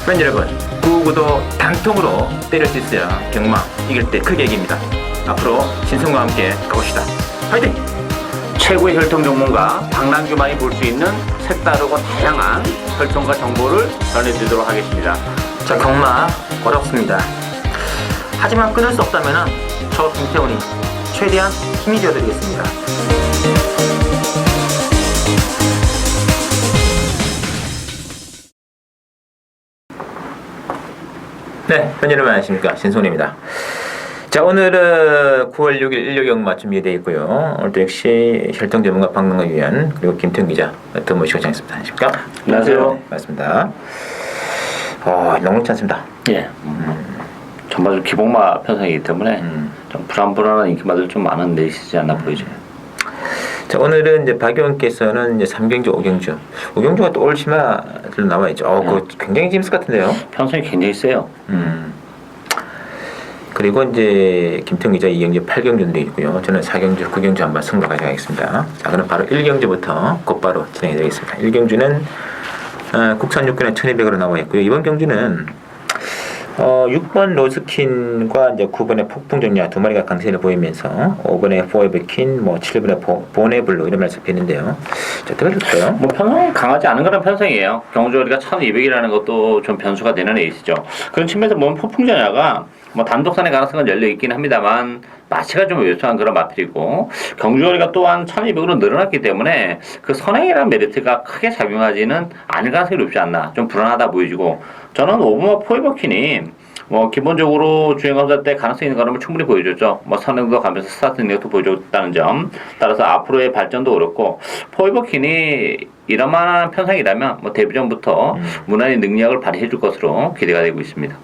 팬 여러분, 구구도 단통으로 때릴 수 있어야 경마 이길 때 크게 이깁니다. 앞으로 신성과 함께 가봅시다. 화이팅! 최고의 혈통 전문가 박남규만이 볼 수 있는 색다르고 다양한 혈통과 정보를 전해드리도록 하겠습니다. 자, 경마 어렵습니다. 하지만 끊을 수 없다면 저 김태훈이 최대한 힘이 되어드리겠습니다. 네, 팬 여러분 안녕하십니까, 신손입니다. 자, 오늘은 9월 6일 일요경마 준비되어 있고요. 오늘도 역시 혈통 전문가 박남규위원 그리고 김태훈 기자 또 모시고 장했습니다. 안녕하십니까? 안녕하세요. 네, 반갑습니다. 녹록지 않습니다. 예. 전반적으로 기복마 편성이기 때문에 좀 불안불안한 인기마들 좀 많은 내시지 않나 보이죠. 자, 오늘은 이제 박 의원께서는 이제 3경주, 5경주. 5경주가 또 올 심화들로 나와 있죠. 그거 굉장히 재밌을 것 같은데요. 편성이 굉장히 세요. 그리고 이제 김태훈 기자 2경주, 8경주도 있고요. 저는 4경주, 9경주 한번 승부 가져가겠습니다. 자, 그럼 바로 1경주부터 곧바로 진행해 드리겠습니다. 1경주는 국산 육군의 1200으로 나와 있고요. 이번 경주는 6번 로스킨과 이제 9번의 폭풍정야 두 마리가 강세를 보이면서 5번의 포에버킨, 7번의 보네블루 이런 말씀 뵀는데요. 자, 들어볼까요? 편성 강하지 않은 그런 편성이에요. 경주거리가 1200이라는 것도 좀 변수가 되는 에이스죠. 그런 측면에서 보면 폭풍전야가 단독산의 가능성은 열려있긴 합니다만 마치가 좀 요청한 그런 마필이고 경주거리가 또한 1200으로 늘어났기 때문에 그 선행이라는 메리트가 크게 작용하지는 않을 가능성이 높지 않나 좀 불안하다 보여지고 저는 5번마 포에버킨이 기본적으로 주행검사 때 가능성 있는 걸음을 충분히 보여줬죠. 선행도 가면서 스타트 능력도 보여줬다는 점. 따라서 앞으로의 발전도 어렵고 포에버킨이 이러한 편성이라면 데뷔전부터 무난히 능력을 발휘해 줄 것으로 기대가 되고 있습니다.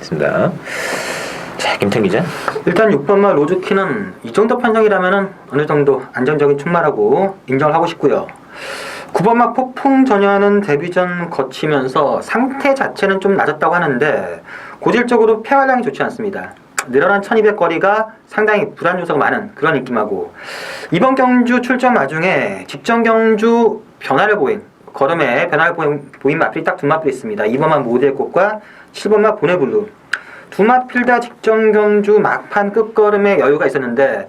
있습니다. 자, 김태훈 기자. 일단 6번마 로즈키는 이 정도 편성이라면 어느 정도 안정적인 출마라고 인정을 하고 싶고요. 9번마 폭풍전야는 데뷔전 거치면서 상태 자체는 좀 낮았다고 하는데 고질적으로 폐활량이 좋지 않습니다. 늘어난 1200 거리가 상당히 불안 요소가 많은 그런 느낌하고 이번 경주 출전 와중에 직전 경주 변화를 보인 걸음에 변화를 보인 마필이 딱 두 마필이 있습니다. 2번마 모델 꽃과 7번마 보네블루 두 마필 다 직전 경주 막판 끝걸음에 여유가 있었는데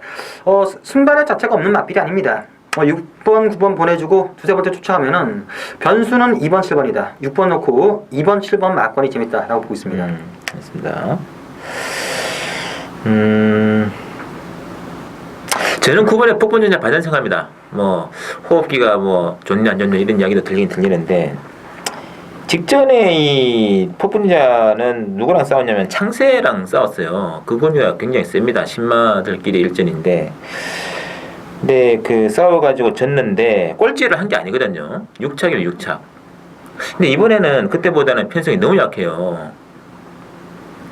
순발의 자체가 없는 마필이 아닙니다. 6번, 9번 보내주고 두세 번째 쫓아가면은 변수는 2번, 7번이다. 6번 놓고 2번, 7번 막권이 재밌다라고 보고 있습니다. 알겠습니다. 저는 9번에 폭풍전야 반전생각합니다. 호흡기가 좋냐 안 좋냐 이런 이야기도 들리는데 직전에 이 폭풍전야는 누구랑 싸웠냐면 창세랑 싸웠어요. 그 범위가 굉장히 셉니다. 신마들끼리 일전인데 근데 싸워가지고 졌는데 꼴찌를 한 게 아니거든요. 6착이면 6착. 근데 이번에는 그때보다는 편성이 너무 약해요.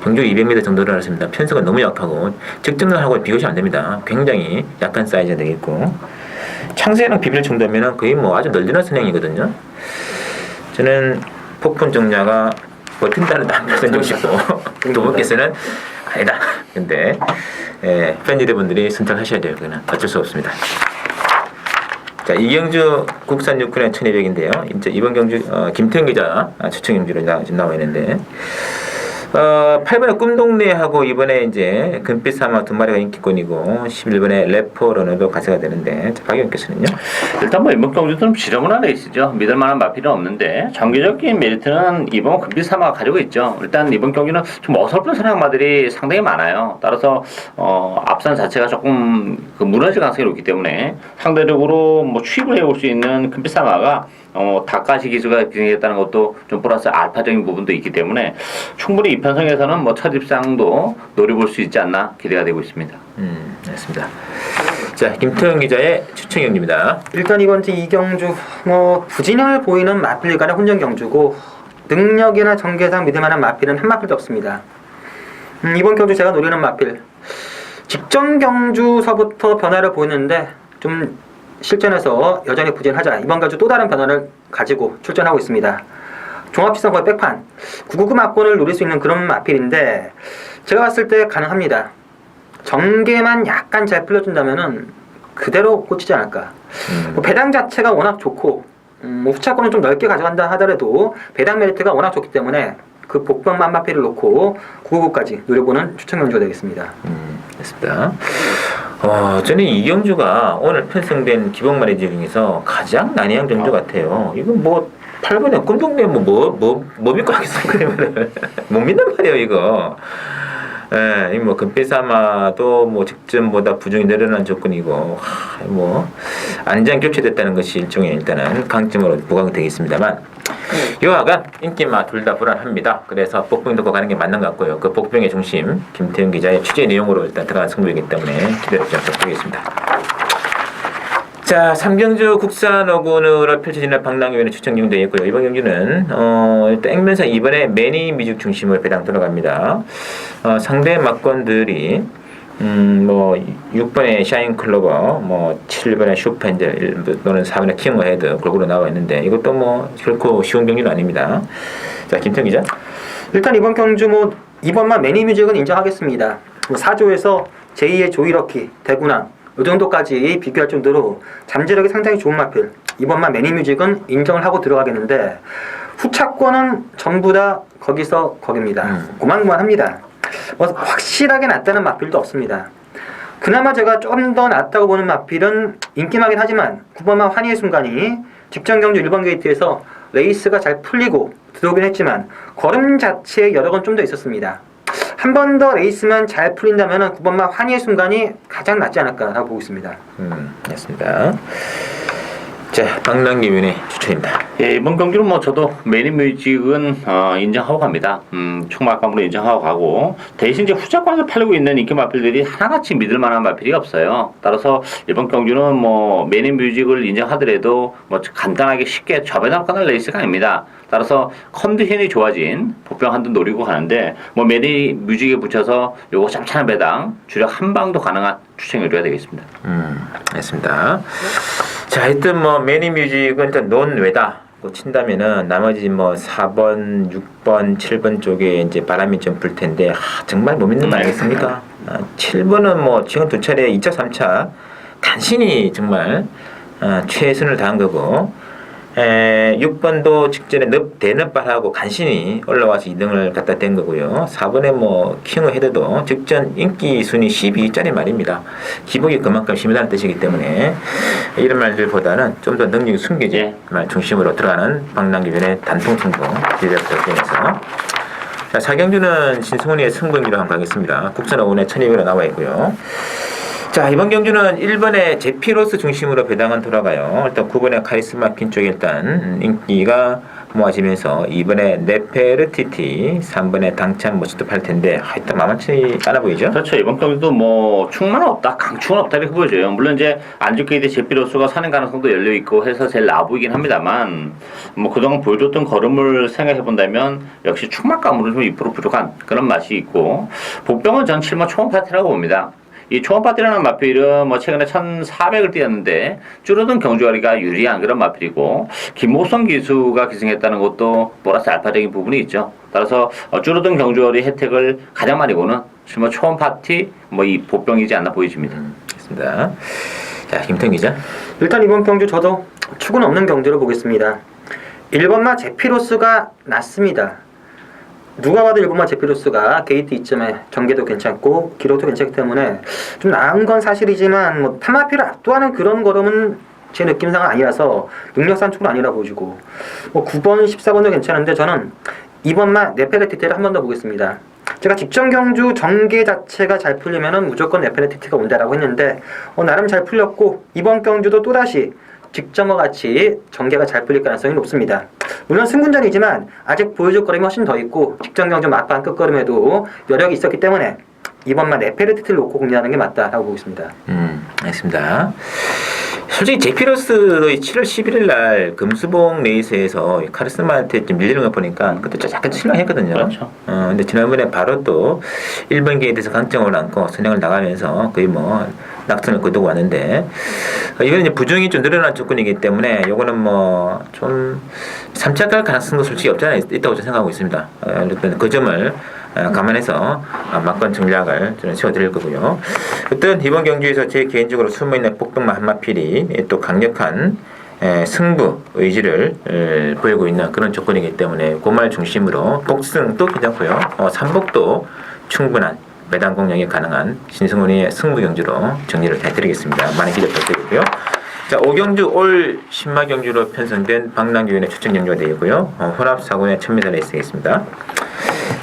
경주 200m 정도를 했습니다. 편성은 너무 약하고 적정하고 비교시 안 됩니다. 굉장히 약한 사이즈가 되겠고 창세랑 비빌 정도면 거의 아주 널널한 선행이거든요. 저는 폭풍정야가 버틴다는 단편을 주시고 두 분께서는 아니다. 근데 팬 여러분들이 선택하셔야 돼요. 그거는 어쩔 수 없습니다. 자, 이경주 국산 육군의 1200인데요. 이제 이번 경주 김태훈 기자 추천 경주로 지금 나와 있는데 8번에 꿈동네하고 이번에 이제 금빛 사마 두 마리가 인기권이고 11번에 래퍼러너도 가세가 되는데 박 의원께서는요? 일단 이번 경주도 좀 지저분한 레이스죠. 믿을만한 마필은 없는데 전개적인 메리트는 이번 금빛 사마가 가지고 있죠. 일단 이번 경기는 좀 어설픈 선행마들이 상당히 많아요. 따라서 앞선 자체가 조금 무너질 가능성이 높기 때문에 상대적으로 추입을 해올 수 있는 금빛 사마가 닭가시 기수가 진행했다는 것도 좀 플러스 알파적인 부분도 있기 때문에 충분히 이 편성에서는 첫 입상도 노려볼 수 있지 않나 기대가 되고 있습니다. 알겠습니다. 자, 김태훈 기자의 추천 경주입니다. 일단 이번 주 이경주 부진을 보이는 마필 간의 혼전 경주고 능력이나 전개상 믿을만한 마필은 한 마필도 없습니다. 이번 경주 제가 노리는 마필 직전 경주서부터 변화를 보이는데 좀 실전에서 여전히 부진하자. 이번 경주 또 다른 변화를 가지고 출전하고 있습니다. 종합지상거의 백판 999 막권을 노릴 수 있는 그런 마필인데 제가 봤을 때 가능합니다. 전개만 약간 잘 풀려준다면은 그대로 꽂히지 않을까. 배당 자체가 워낙 좋고 후차권을 좀 넓게 가져간다 하더라도 배당 메리트가 워낙 좋기 때문에 그 복병만 한 마필을 놓고 999까지 노려보는 추천 경주가 되겠습니다. 됐습니다. 저는 이경주가 오늘 편성된 기본마리 중에서 가장 난이한 경주 같아요. 이건 뭐 8번에 꿈동네 뭐 믿고 하겠습니까? 못 믿는 말이에요 이거. 예, 뭐 금빛사마도 뭐 직전보다 부정이 늘어난 조건이고 뭐 안장 교체됐다는 것이 일종의 일단은 강점으로 부각이 되겠습니다만 여하간 인기마 둘 다 불안합니다. 그래서 복병 듣고 가는 게 맞는 것 같고요. 그 복병의 중심 김태형 기자의 취재 내용으로 일단 들어간 승부이기 때문에 기대를 좀 부탁드리겠습니다. 자, 3경주 국산 오군으로 펼쳐지는 방랑위원회 추천 경주에 있고요. 이번 경주는 일단 액면상 이번에 매니 뮤직 중심으로 배당 들어갑니다. 상대 막건들이 뭐 6번에 샤인 클로버, 뭐 7번에 슈퍼핸들 또는 4번에 킹어 헤드 골고루 나와 있는데 이것도 뭐 결코 쉬운 경기는 아닙니다. 자, 김태형 기자. 일단 이번 경주 뭐 이번만 매니뮤직은 인정하겠습니다. 4조에서 제2의 조이러키, 대구남 이 정도까지 비교할 정도로 잠재력이 상당히 좋은 마필. 이번만 매니뮤직은 인정을 하고 들어가겠는데 후차권은 전부 다 거기서 거깁니다. 고만고만합니다. 뭐 확실하게 낫다는 마필도 없습니다. 그나마 제가 좀 더 낫다고 보는 마필은 인기마긴 하지만 9번만 환희의 순간이 직전 경주 1번 게이트에서 레이스가 잘 풀리고 들어오긴 했지만 걸음 자체에 여력은 좀 더 있었습니다. 한 번 더 레이스만 잘 풀린다면 9번만 환희의 순간이 가장 낫지 않을까라고 보고 있습니다. 맞습니다. 자, 방랑기위원회 추천입니다. 예, 이번 경기는 뭐 저도 매니뮤직은 인정하고 갑니다. 총막감으로 인정하고 가고 대신 이제 후작권에서 팔리고 있는 인기 마필들이 하나같이 믿을 만한 마필이 없어요. 따라서 이번 경주는 뭐 매니뮤직을 인정하더라도 뭐 간단하게 쉽게 좌배당 끝날 레이스가 아닙니다. 따라서 컨디션이 좋아진 복병 한두 노리고 가는데 뭐 매니뮤직에 붙여서 요거 짭짤한 배당 주력 한 방도 가능한 추천 요리가 되겠습니다. 알겠습니다. 자, 하여튼 뭐 매니뮤직은 일단 논외다고 친다면은 나머지 뭐 4번, 6번, 7번 쪽에 이제 바람이 좀 불 텐데 정말 못 믿는 거 아니겠습니까? 7번은 뭐 지금 두 차례 2차, 3차 간신히 정말 최선을 다한 거고 6번도 직전에 대낮발하고 간신히 올라와서 2등을 갖다 댄 거고요. 4번에 뭐 킹어 헤드도 직전 인기 순위 12위짜리 말입니다. 기복이 그만큼 심하다는 뜻이기 때문에 이런 말들보다는 좀 더 능력이 숨겨진 말 중심으로 들어가는 방랑기변의 단통 승부 기대 부탁드리면서 자, 4경주는 신승훈이의 승부경기로 한번 가겠습니다. 국산 5분에 1200으로 나와 있고요. 자, 이번 경주는 1번에 제피로스 중심으로 배당은 돌아가요. 일단 9번에 카리스마 핀 쪽에 일단 인기가 모아지면서 2번에 네페르티티, 3번에 당찬 모습도 팔 텐데 하여튼 만만치 않아 보이죠? 그렇죠. 이번 경기도 뭐 충만은 없다, 강충은 없다 이렇게 보여져요. 물론 이제 안주게이드 제피로스가 사는 가능성도 열려 있고 해서 제일 나아 보이긴 합니다만 뭐 그동안 보여줬던 걸음을 생각해 본다면 역시 충만감으로 좀 2% 부족한 그런 맛이 있고 복병은 전 7번 초원 파티라고 봅니다. 이 초원파티라는 마필은 뭐 최근에 1,400을 뛰었는데 줄어든 경주거리가 유리한 그런 마필이고 김호성 기수가 기승했다는 것도 보너스 알파적인 부분이 있죠. 따라서 줄어든 경주거리 혜택을 가장 많이 보는 뭐 초원파티 뭐 이 복병이지 않나 보여집니다. 알겠습니다. 자, 김태형 기자. 일단 이번 경주 저도 축은 없는 경주로 보겠습니다. 1번마 제피로스가 낫습니다. 누가 봐도 1번마 제피로스가 게이트 이쯤에 전개도 괜찮고 기록도 괜찮기 때문에 좀 나은 건 사실이지만 뭐 타마피를 압도하는 그런 걸음은 제 느낌상은 아니라서 능력상 축은 아니라 보여주고 뭐 9번, 14번도 괜찮은데 저는 2번마 네페르티티를 한 번 더 보겠습니다. 제가 직전 경주 전개 자체가 잘 풀리면은 무조건 네페르티티가 온다라고 했는데 나름 잘 풀렸고 이번 경주도 또다시 직전과 같이 전개가 잘 풀릴 가능성이 높습니다. 물론 승군전이지만 아직 보여줄 거림이 훨씬 더 있고 직전 경주 막판 끝걸음에도 여력이 있었기 때문에 이번만 네페르티티를 놓고 공략하는 게 맞다라고 보고 있습니다. 알겠습니다. 솔직히 제피러스도 7월 11일 날 금수봉 레이스에서 카리스마한테 좀 밀리는 거 보니까 그때 약간 실망했거든요. 그렇죠. 근데 지난번에 바로 또 1번 게이트에서 강점을 안고 선행을 나가면서 거의 뭐 낙선을 거두고 왔는데 이거는 이제 부정이 좀 늘어난 조건이기 때문에 요거는 뭐 좀 3차 갈 가능성도 솔직히 없지 않아 있다고 저는 생각하고 있습니다. 일단 그 점을 감안해서 막권 전략을 저는 세워드릴 거고요. 어떤 이번 경주에서 제 개인적으로 숨어있는 복병마 한마필이 또 강력한 승부 의지를 보이고 있는 그런 조건이기 때문에 고말 중심으로 복승도 괜찮고요. 삼복도 충분한 매당 공략이 가능한 신승훈의 승부 경주로 정리를 해드리겠습니다. 많은 기대 부탁드리고요. 자, 5경주 올 신마 경주로 편성된 박남규인의 추천 경주가 되고요. 혼합 사고의 천미사 레이스겠습니다.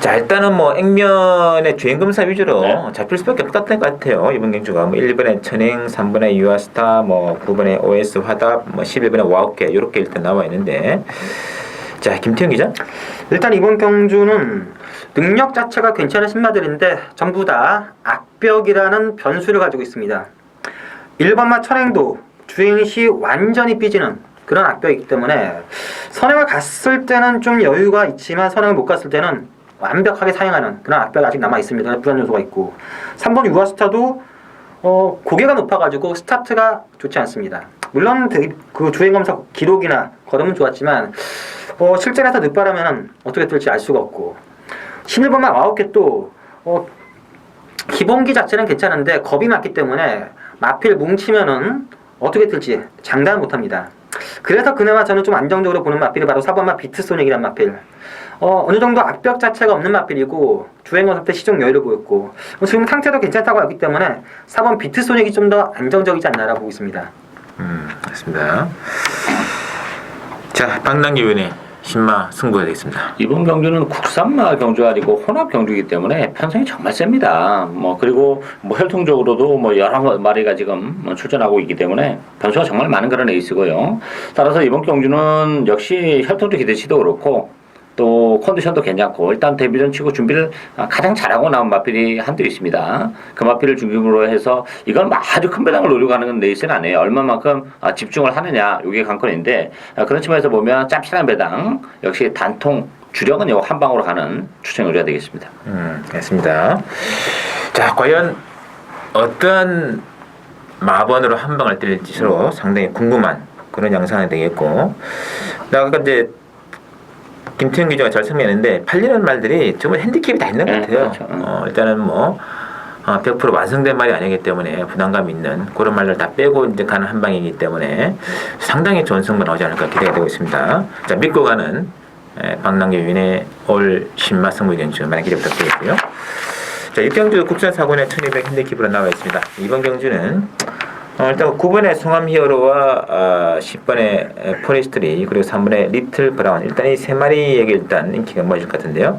자, 일단은 뭐 액면의 주행검사 위주로 잡힐 수밖에 없었던 것 같아요. 이번 경주가 뭐 1번에 천행, 3번에 유아스타, 뭐 9번에 OS 화답, 뭐 11번에 와우케 이렇게 일단 나와 있는데, 자, 김태형 기자. 일단 이번 경주는 능력 자체가 괜찮은 신마들인데 전부 다 악벽이라는 변수를 가지고 있습니다. 1번마 천행도 주행 시 완전히 삐지는 그런 악벽이기 때문에 선행을 갔을 때는 좀 여유가 있지만 선행을 못 갔을 때는 완벽하게 사용하는 그런 악벽이 아직 남아 있습니다. 불안 요소가 있고 3번 유아스타도 고개가 높아가지고 스타트가 좋지 않습니다. 물론 그 주행검사 기록이나 걸음은 좋았지만 실전에서 늦바라면 어떻게 될지 알 수가 없고 11번만 9개 기본기 자체는 괜찮은데 겁이 많기 때문에 마필 뭉치면은 어떻게 될지 장담을 못합니다. 그래서 그나마 저는 좀 안정적으로 보는 마필이 바로 4번마 비트소닉이란 마필. 어느 정도 악벽 자체가 없는 마필이고 주행검사 때 시종 여유를 보였고 지금 상태도 괜찮다고 하기 때문에 4번 비트소닉이 좀 더 안정적이지 않나라고 보고 있습니다. 맞습니다. 자, 박남규 의원의 신마 승부가 되겠습니다. 이번 경주는 국산마 경주가 아니고 혼합 경주이기 때문에 편성이 정말 셉니다. 그리고 혈통적으로도 여러 마리가 지금 출전하고 있기 때문에 변수가 정말 많은 그런 레이스고요. 따라서 이번 경주는 역시 혈통적 기대치도 그렇고 또 컨디션도 괜찮고 일단 데뷔전 치고 준비를 가장 잘하고 나온 마필이 한두 있습니다. 그 마필을 중심으로 해서 이건 아주 큰 배당을 노리고 가는 레이스는 아니에요. 얼마만큼 집중을 하느냐 이게 관건인데 그런 측면에서 보면 짭짤한 배당 역시 단통 주력은 요 한 방으로 가는 추천 의뢰가 되겠습니다. 알겠습니다. 자, 과연 어떠한 마번으로 한 방을 때릴지 서로 상당히 궁금한 그런 양상이 되겠고, 아까 이제 김태형 기자가 잘 설명했는데 팔리는 말들이 정말 핸디캡이 다 있는 것 같아요. 그렇죠. 일단은 100% 완성된 말이 아니기 때문에 부담감 있는 그런 말들 다 빼고 이제 가는 한 방이기 때문에 상당히 좋은 승부 나오지 않을까 기대가 되고 있습니다. 자, 믿고 가는 박남규 위원의 올 신마 승부 경주 많은 기대 부탁드리고요. 자, 1경주 국산사고의 1200 핸디캡으로 나와 있습니다. 이번 경주는 일단 9번의 송암 히어로와 10번의 포레스트리 그리고 3번의 리틀 브라운 일단 이 세 마리에게 일단 인기가 모아질 것 같은데요.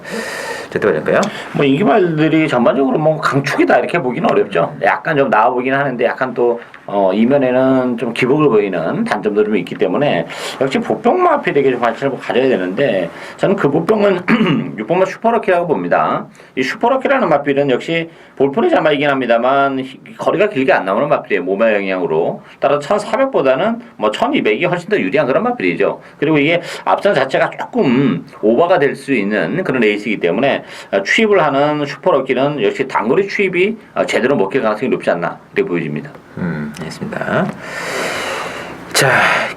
어떻게 될까요? 인기말들이 전반적으로 강축이다 이렇게 보기는 어렵죠. 약간 좀 나와 보긴 하는데 약간 또 이면에는 좀 기복을 보이는 단점도 좀 있기 때문에 역시 보병 마필에게 좀 관심을 가져야 되는데 저는 그 보병은 6번마 슈퍼럭키라고 봅니다. 이 슈퍼럭키라는 마필은 역시 볼폰의 자마이긴 합니다만 거리가 길게 안 나오는 마필이에요. 몸의 영향으로. 따라서 1400보다는 1200이 훨씬 더 유리한 그런 마필이죠. 그리고 이게 앞선 자체가 조금 오버가 될 수 있는 그런 레이스이기 때문에 추입을 하는 슈퍼럭키는 역시 단거리 추입이 제대로 먹힐 가능성이 높지 않나 이렇게 보여집니다. 알겠습니다. 자,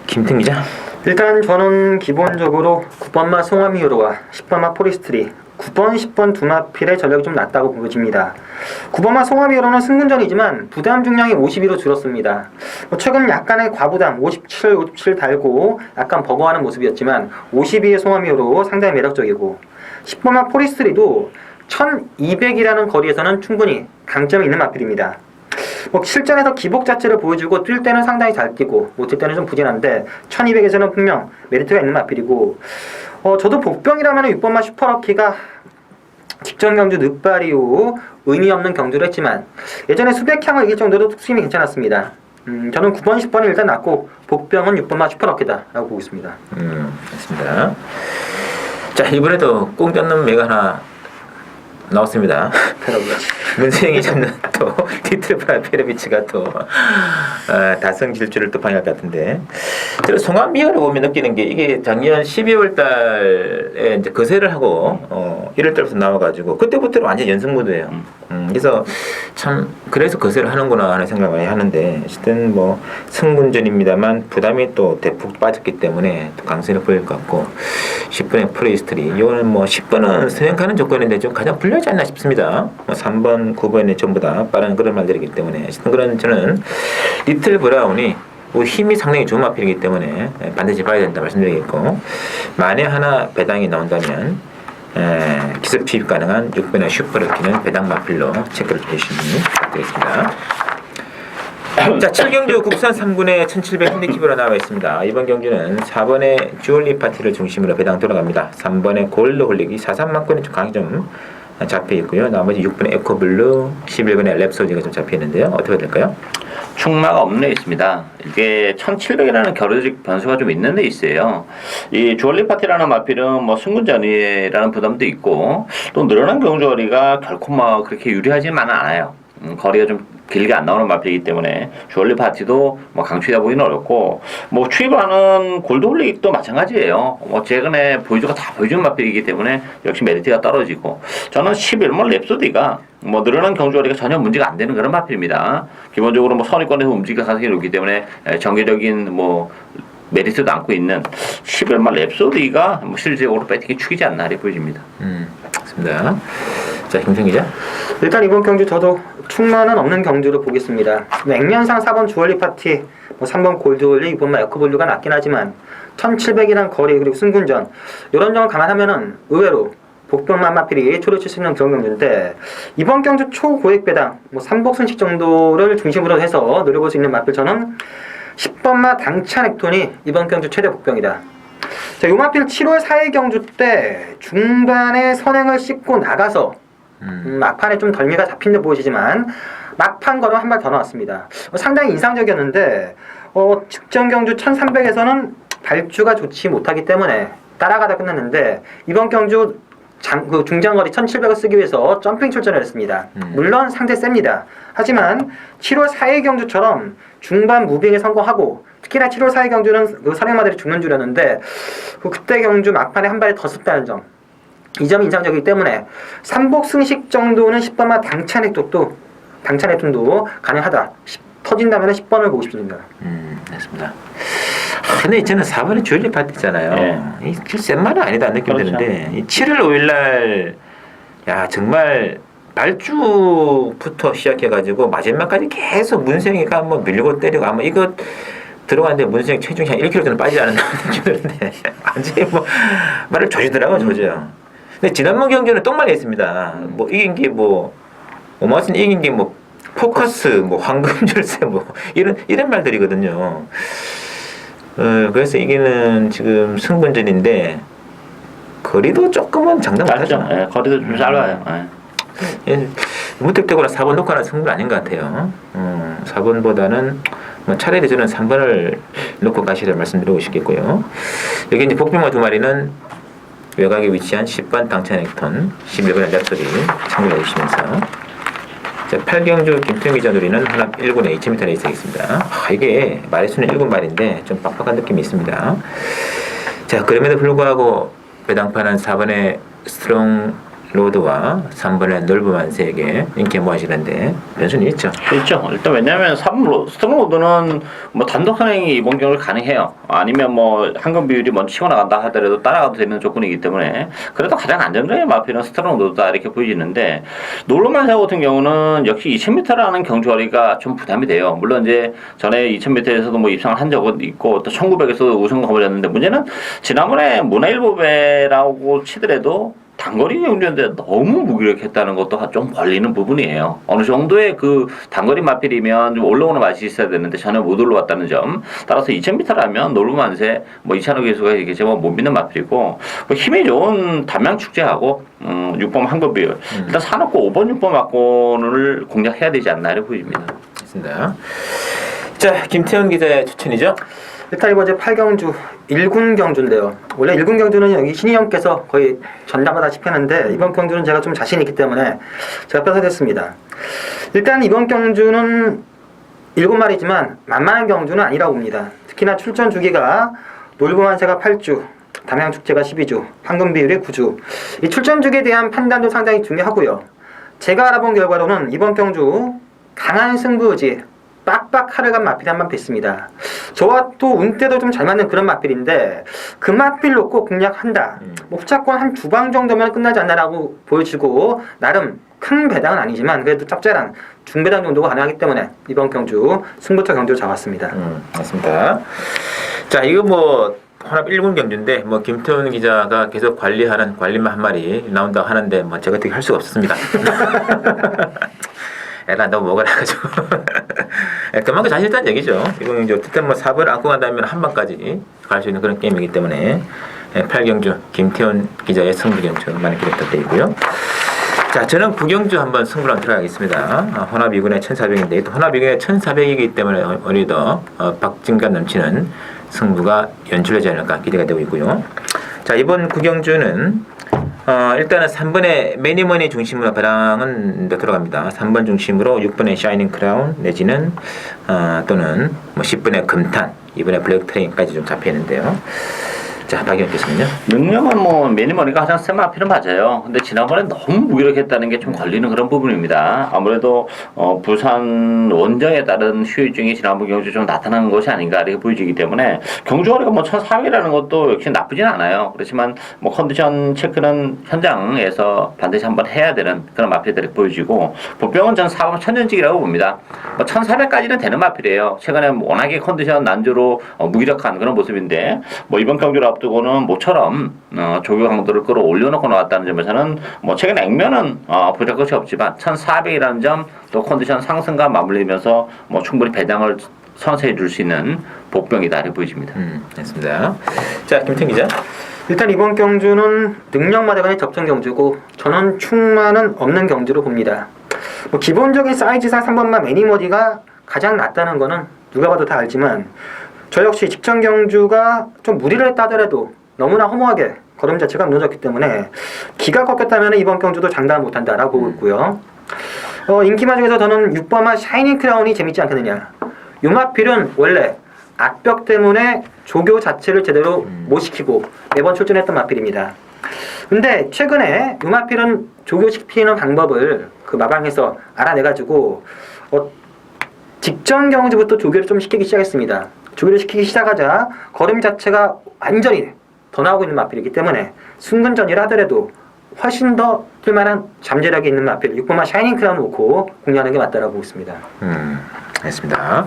김태형 기자. 일단 저는 기본적으로 9번마 송암 히어로와 10번마 포레스트리 9번, 10번 두 마필의 전력이 좀 낮다고 보여집니다. 9번마 송암 히어로는 승군전이지만 부담 중량이 52로 줄었습니다. 최근 약간의 과부담 57 달고 약간 버거워하는 모습이었지만 52의 송암 히어로 상당히 매력적이고 10번마 포레스트리도 1200이라는 거리에서는 충분히 강점이 있는 마필입니다. 실전에서 기복 자체를 보여주고 뛸 때는 상당히 잘 뛰고 못 뛸 때는 좀 부진한데 1200에서는 분명 메리트가 있는 마필이고 저도 복병이라면 6번마 슈퍼럭키가 직전 경주 늦발 이후 의미 없는 경주를 했지만 예전에 수백향을 이길 정도로 투심이 괜찮았습니다. 저는 9번, 10번이 일단 낮고 복병은 6번마 슈퍼럭키다 라고 보고 있습니다. 알겠습니다. 자, 이번에도 꽁 잡는 매가 하나 나왔습니다. 문세영이 잡는 또 디트르프라 페르비치가 또 다성 질주를 또 방해할 것 같은데, 제가 송암미어를 보면 느끼는 게 이게 작년 12월 달에 이제 거세를 하고 1월 달부터 나와가지고 그때부터는 완전 연승 모드예요. 그래서 참 그래서 거세를 하는구나 하는 생각을 많이 하는데, 어쨌든 승군전입니다만 부담이 또 대폭 빠졌기 때문에 또 강세를 보일 것 같고 10번의 프레이스트리 이거는 10번은 선행하는 조건인데 좀 가장 불리하지 않나 싶습니다. 3번, 9번이 전부 다 빠른 그런 말들이기 때문에 그런 저는 리틀 브라운이 뭐 힘이 상당히 좋은 마필이기 때문에 반드시 봐야 된다 말씀드리겠고, 만에 하나 배당이 나온다면 기습 투입 가능한 6번의 슈퍼럭키는 배당 마필로 체크를 해주시면 부탁드리겠습니다. 자, 7경주 국산 3군의 1700 핸디캡으로 나와 있습니다. 이번 경주는 4번의 주얼리 파티를 중심으로 배당 돌아갑니다. 3번의 골드 홀릭이 43만권이 좀 강이 좀 잡혀 있고요. 나머지 6번의 에코블루, 11번의 랩소디가 좀 잡혀 있는데요. 어떻게 될까요? 충마가 없는 데 있습니다. 이게 1700이라는 겨루직 변수가 좀 있는 데 있어요. 이 주얼리 파티라는 마필은 뭐 승군전이라는 부담도 있고, 또 늘어난 경주거리가 결코 뭐 그렇게 유리하지만은 않아요. 거리가 좀 길게 안 나오는 마필이기 때문에 주얼리 파티도 뭐 강추이다 보기는 어렵고, 뭐 추입하는 골드홀릭도 마찬가지예요. 뭐 최근에 보이주가 다 보여주는 마필이기 때문에 역시 메리트가 떨어지고, 저는 11번 랩소디가 뭐 늘어난 경주거리가 전혀 문제가 안 되는 그런 마필입니다. 기본적으로 뭐 선위권에서 움직일 가능성이 높기 때문에 정기적인 뭐 메리트도 안고 있는 11번 랩소디가 뭐 실질적으로 배팅이 축이지 않나 이렇게 보여집니다. 맞습니다. 자, 김성 기자. 일단 이번 경주 저도 충만은 없는 경주로 보겠습니다. 액면상 4번 주얼리 파티, 뭐 3번 골드홀릭, 2번 에코블루가 낫긴 하지만 1700이란 거리 그리고 승군전 이런 점을 감안하면은 의외로 복병만 마필이 초를 칠 수 있는 그런 경주인데, 이번 경주 초고액 배당 뭐 3복승식 정도를 중심으로 해서 노려볼 수 있는 마필, 저는 10번마 당찬 액톤이 이번 경주 최대 복병이다. 자, 요 마필 7월 4일 경주 때 중반에 선행을 씻고 나가서 막판에 좀 덜미가 잡힌 듯 보이시지만 막판 걸음 한 발 더 나왔습니다. 상당히 인상적이었는데 직전 경주 1300에서는 발주가 좋지 못하기 때문에 따라가다 끝났는데, 이번 경주 그 중장거리 1700을 쓰기 위해서 점핑 출전을 했습니다. 물론 상대 셉니다. 하지만 7월 4일 경주처럼 중반 무빙에 성공하고, 특히나 7월 4일 경주는 그 선행마들이 죽는 줄이었는데 그때 경주 막판에 한 발이 더 썼다는 점, 이 점이 인상적이기 때문에 3복 승식 정도는 10번만 당찬액톤도 가능하다. 터진다면 10번을 보고 싶습니다. 맞습니다. 근데 저는 4번에 주얼리 파티잖아요. 네. 이센 말은 아니다 느낌 그렇죠. 드는데, 이 7월 5일날 야 정말 발주부터 시작해가지고 마지막까지 계속 문생이가 뭐 밀고 때리고 아마 이거 들어갔는데 문생 체중이 한 1kg 정도 빠지지 않았나 느낌 드는데 완전히 뭐 말을 조지더라고요. 조져요. 근데 지난번 경기는 똥말이 있습니다. 뭐 이긴 게 뭐 오마스는 이긴 게 뭐 포커스, 뭐 황금 열쇠, 뭐 이런 말들이거든요. 그래서 이기는 지금 승분전인데 거리도 조금은 장담 못하죠. 네, 거리도 좀 짧아요. 예, 무택되거나 4번 놓고는 승분 아닌 것 같아요. 4번보다는 뭐 차라리 저는 3번을 놓고 가시라 말씀드리고 싶겠고요. 여기 이제 복병마 두 마리는 외곽에 위치한 10번 당찬 액톤, 11번의 랩소리 참고해 주시면서, 자, 8경주 김태형 기자 누리는 하나 1군에 2000m 레이스가 있습니다. 이게 마리수는 7마리인데 좀 빡빡한 느낌이 있습니다. 자, 그럼에도 불구하고 배당판은 4번의 스트롱 로드와 3번의 넓음한세에게 인기 모아지는데 변수는 있죠. 있죠. 일단 왜냐하면 3로 스트롱로드는 뭐 단독 선행이 이번 경우를 가능해요. 아니면 뭐 한금 비율이 먼저 치고 나간다 하더라도 따라가도 되는 조건이기 때문에 그래도 가장 안정적인 마필은 스트롱로드다 이렇게 보여지는데, 놀러만세 같은 경우는 역시 2000m라는 경주거리가 좀 부담이 돼요. 물론 이제 전에 2000m에서도 뭐 입상을 한 적은 있고 또 1900에서도 우승을 거머쥐었는데, 문제는 지난번에 문화일보배라고 치더라도 단거리 경주인데 너무 무기력했다는 것도 좀 걸리는 부분이에요. 어느 정도의 그 단거리 마필이면 좀 올라오는 맛이 있어야 되는데 전혀 못 올라왔다는 점. 따라서 2000m라면 놀부만세, 뭐 이찬호 교수가 얘기했지만 못 믿는 마필이고, 뭐 힘이 좋은 단명 축제하고 6번 한급 비율. 일단 사놓고 5번 6번 맞고를 공략해야 되지 않나 이렇게 보입니다. 맞습니다. 자, 김태형 기자의 추천이죠. 일단 이번 이제 8경주 1군 경주인데요. 원래 1군 경주는 여기 신희 형께서 거의 전담하다시피 했는데, 이번 경주는 제가 좀 자신이 있기 때문에 제가 뺏어냈습니다. 일단 이번 경주는 7마리지만 만만한 경주는 아니라고 봅니다. 특히나 출전 주기가 놀부만세가 8주, 담양축제가 12주, 황금 비율이 9주. 이 출전 주기에 대한 판단도 상당히 중요하고요. 제가 알아본 결과로는 이번 경주 강한 승부 의지, 빡빡 하르간 마필이 한 마필 있습니다. 저와 또 운때도 좀 잘 맞는 그런 마필인데 그 마필 놓고 공략한다. 뭐 후차권 한 두 방 정도면 끝나지 않나라고 보여지고 나름 큰 배당은 아니지만 그래도 짭짤한 중배당 정도가 가능하기 때문에 이번 경주 승부처 경주를 잡았습니다. 맞습니다. 자, 이거 뭐 혼합 1군 경주인데 뭐 김태훈 기자가 계속 관리하는 관리만 한 마리 나온다고 하는데 뭐 제가 어떻게 할 수가 없었습니다. 애가 너무 뭐가 나가지고 그만큼 자신 있다는 얘기죠. 이번 경주 어쨌든 뭐 4번을 안고 간다면 한 방까지 갈 수 있는 그런 게임이기 때문에 8경주 김태훈 기자의 승부 경주 많은 기대 부탁드리고요. 자, 저는 9경주 한번 승부로 들어가겠습니다. 혼합 2군의 1400인데 혼합 2군의 1400이기 때문에 오히려 더 박진감 넘치는 승부가 연출되지 않을까 기대가 되고 있고요. 자, 이번 9경주는 일단은 3번의 매니머니 중심으로 배당은 들어갑니다. 3번 중심으로 6번의 샤이닝 크라운 내지는 또는 뭐 10번의 금탄, 2번의 블랙 트레인까지 좀 잡혀 있는데요. 자, 박영 교수님요. 능력은 뭐 매니머니가 가장 센 마필은 맞아요. 근데 지난번에 너무 무기력했다는 게 좀 걸리는 그런 부분입니다. 아무래도 부산 원정에 따른 휴유증이 지난번 경주 좀 나타난 것이 아닌가 이렇게 보여지기 때문에 경주거리가 뭐 1,400이라는 것도 역시 나쁘진 않아요. 그렇지만 뭐 컨디션 체크는 현장에서 반드시 한번 해야 되는 그런 마필들이 보여지고 보병은 전 4번 천연직이라고 봅니다. 뭐 1,400까지는 되는 마필이에요. 최근에 워낙에 컨디션 난조로 무기력한 그런 모습인데 뭐 이번 경주를 앞두고는 모처럼 조교 강도를 끌어올려놓고 나왔다는 점에서는 뭐 최근 액면은 부족할 것이 없지만 1,400이라는 점 또 컨디션 상승과 맞물리면서 뭐 충분히 배당을 선사해 줄 수 있는 복병이다 이렇게 보여집니다. 됐습니다. 자, 김태 기자. 일단 이번 경주는 능력마다 간의 접전 경주고 저는 충만은 없는 경주로 봅니다. 뭐 기본적인 사이즈상 3번만 매니머디가 가장 낫다는 거는 누가 봐도 다 알지만 저 역시 직전 경주가 좀 무리를 했다 하더라도 너무나 허무하게 걸음 자체가 무너졌기 때문에 기가 꺾였다면 이번 경주도 장담 못한다라고 보고 있고요. 인기마 중에서 저는 6번마 샤이닝 크라운이 재밌지 않겠느냐. 요마필은 원래 악벽 때문에 조교 자체를 제대로 못 시키고 매번 출전했던 마필입니다. 근데 최근에 요마필은 조교시키는 방법을 그 마방에서 알아내가지고 직전 경주부터 조교를 좀 시키기 시작했습니다. 조교를 시키기 시작하자 걸음 자체가 완전히 더 나오고 있는 마필이기 때문에 순근전이라 하더라도 훨씬 더 뜰만한 잠재력이 있는 마필 6번만 샤이닝 크라운 놓고 공략하는 게 맞다라고 보고 있습니다. 알겠습니다.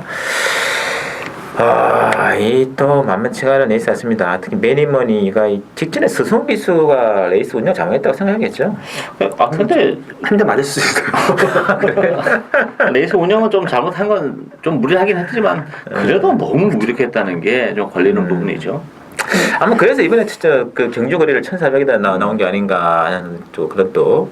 이 또 만만치가 않은 레이스 같습니다. 특히 매니머니가 직전에 스승 기수가 레이스 운영 잘못했다고 생각하겠죠? 근데 한 대 맞을 수 있어요. 레이스 운영은 좀 잘못한 건 좀 무리하긴 했지만 그래도 너무 무리했다는 게 좀 걸리는 부분이죠. 아마 그래서 이번에 진짜 그 경주 거리를 1,400에다 나온 게 아닌가 하는 또 그런 또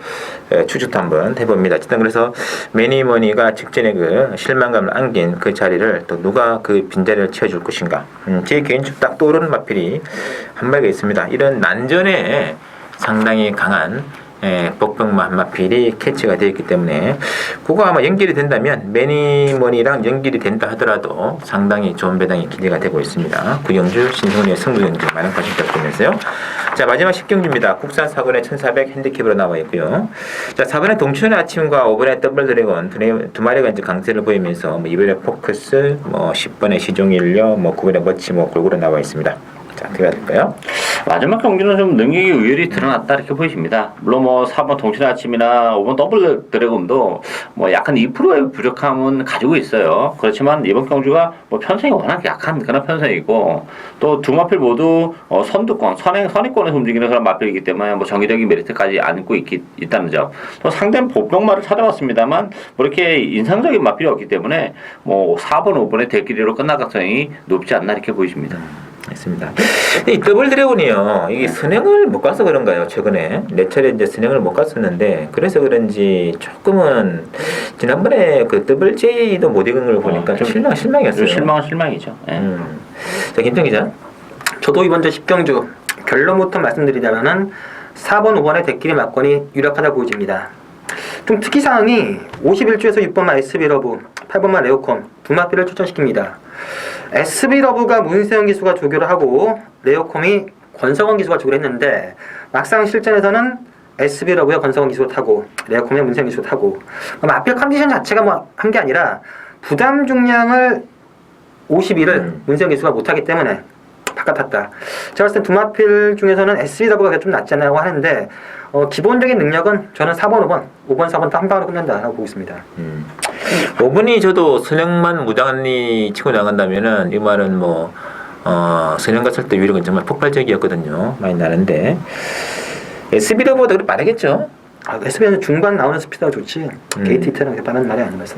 추측도 한번 해봅니다. 어쨌든 그래서 매니머니가 직전에 그 실망감을 안긴 그 자리를 또 누가 그 빈자리를 채워줄 것인가. 제 개인적으로 딱 떠오르는 마필이 한 마리가 있습니다. 이런 난전에 상당히 강한 복병마 한 마필이 캐치가 되어 있기 때문에 그거 아마 연결이 된다면 매니머니랑 연결이 된다 하더라도 상당히 좋은 배당이 기대가 되고 있습니다. 구경주 신성훈의 승부경주 많은 관심 부탁드리면서요. 자, 마지막 10경주입니다. 국산 4번에 1400 핸디캡으로 나와 있고요. 자, 4번에 동춘의 아침과 5번에 더블 드래곤 두 마리가 이제 강세를 보이면서 뭐 2번에 포커스, 뭐 10번에 시종일려, 뭐 9번에 멋지 뭐 골고루 나와 있습니다. 자, 어떻게 해야 될까요? 마지막 경기는 좀 능력이 의외로 드러났다 이렇게 보이십니다. 물론 뭐 4번 동신의 아침이나 5번 더블 드래곤도 뭐 약간 2%의 부족함은 가지고 있어요. 그렇지만 이번 경주가 뭐 편성이 워낙 약한 그런 편성이고 또 두 마필 모두 선두권, 선행권에서 움직이는 그런 마필이기 때문에 뭐 정기적인 메리트까지 안고 있다는 점. 또 상대는 복병마를 찾아봤습니다만 뭐 이렇게 인상적인 마필이 없기 때문에 뭐 4번, 5번의 대끼리로 끝날 가능성이 높지 않나 이렇게 보이십니다. 있습니다. 이 더블 드래곤이요. 이게 선행을 못 가서 그런가요? 최근에 네 차례 이제 선행을 못 갔었는데 그래서 그런지 조금은 지난번에 그 더블 J도 못 익은 걸 보니까 좀 실망이었어요. 실망은 실망이죠. 자, 김평 기자. 저도 이번 주 10경주 결론부터 말씀드리자면은 4번, 5번의 대끼리 막권이 유력하다 보여집니다. 좀 특이사항이 51주에서 6번만 SB러브, 8번만 레오컴 두 마필을 출전시킵니다. SB러브가 문세영 기수가 조교를 하고 레오컴이 권성원 기수가 조교를 했는데 막상 실전에서는 SB러브의 권성원 기수가 타고 레오컴의 문세영 기수가 타고 마필 컨디션 자체가 뭐 한 게 아니라 부담 중량을 51을 문세영 기수가 못하기 때문에 바깥탔다. 제가 봤을 때 두 마필 중에서는 SBW가 좀 낫지 않나고 하는데 기본적인 능력은 저는 4번, 5번, 4번 다 한 방으로 끝낸다라고 보고 있습니다. 5번이 저도 선행만 무장리 치고 나간다면은 이 말은 뭐 선행 갔을 때 위력은 정말 폭발적이었거든요. 많이 나는데 SBW보다 그래 빠르겠죠. SB는 중반 나오는 스피드가 좋지 게이트 히트랑 빠른 말이 아니라서.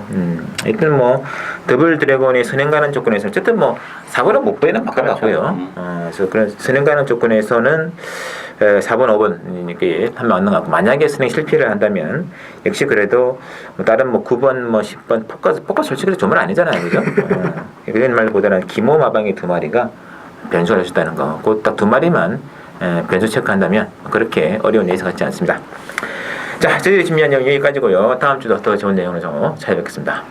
일단 뭐 더블 드래곤이 선행 가는 조건에서 어쨌든 뭐 4번은 못 빼는 바꿔 같고요. 그래서 그런 선행 가는 조건에서는 4번, 5번 이렇게 한명 안 나가고 만약에 선행 실패를 한다면 역시 그래도 뭐 다른 뭐 9번, 뭐 10번 포커 솔직히 좋은 말 아니잖아요, 그죠? 그런 말보다는 기모 마방이 두 마리가 변수를 할 수 있다는 거, 그 딱 두 마리만 변수 체크한다면 그렇게 어려운 레이스 같지 않습니다. 자, 저희들이 준비한 내용 여기까지고요. 다음 주도 더 좋은 내용으로 찾아뵙겠습니다.